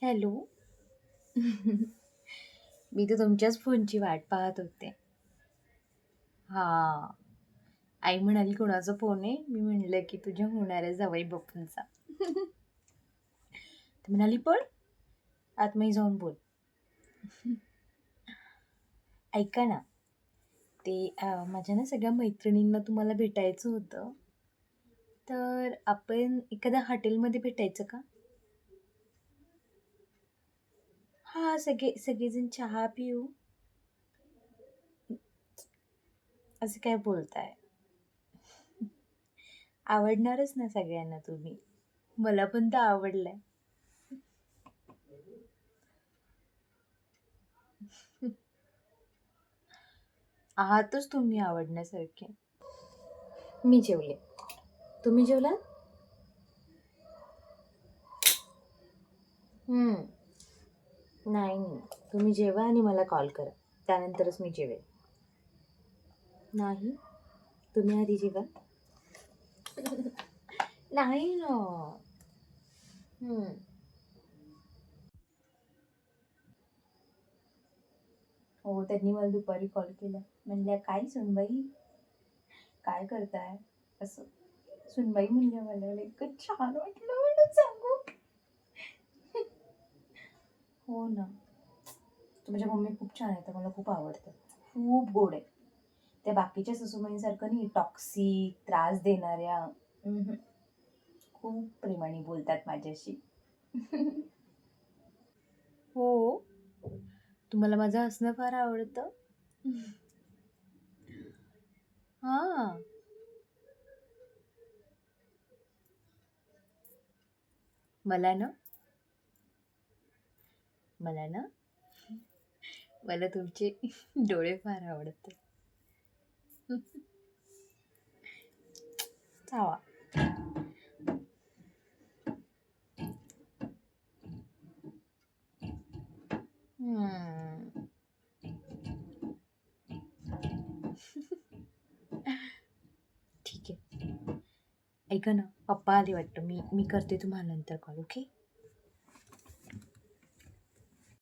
Hello. मी तर तुमच्याच फोनची वाट पाहत होते. हां. आई म्हणाली कोणाचा फोन आहे? मी म्हणलं की तुझ्या होणाऱ्या जावई बापूंचा. ती म्हणाली, "पळ, आतमध्ये जाऊन बोल." ऐका ना, ते माझ्या ना सगळ्या मैत्रिणींना तुम्हाला भेटायचं होतं. तर आपण एखाद्या हॉटेलमध्ये भेटायचं का? हां, सगळेजण चहा पिऊ. असं काय बोलताय? आवडणारच ना सगळ्यांना तुम्ही. मला पण तर आवडलंय. आहातच तुम्ही आवडण्यासारखे. मी जेवले. तुम्ही जेवलात? हं. नाही, नाही. तुम्ही जेवा आणि मला कॉल करा. त्यानंतरच मी जेवेन. नाही, तुम्ही आधी जेवा. नाही ना. हं. हो, त्यांनी मला दुपारी कॉल केला. म्हणल्या, "काय सुनबाई, काय करताय?" असं. सुनबाई म्हणल्या मला. इतकं छान वाटलं म्हणून सांगू. हो ना. माझ्या मम्मी खूप छान आहेत. मला खूप आवडतात. खूप गोड आहे. त्या बाकीच्या सासूबाईंसारखं नाही टॉक्सिक, त्रास देणाऱ्या. अहं. खूप प्रेमाने बोलतात माझ्याशी. हो. तुम्हाला माझं हसणं फार आवडतं? हां. मला ना मला ना मला तुमचे डोळे फार आवडतात. चावा. हं. ठीक आहे. ऐका ना, पप्पा आले वाटतं. मी करते तुम्हाला नंतर कॉल, ओके?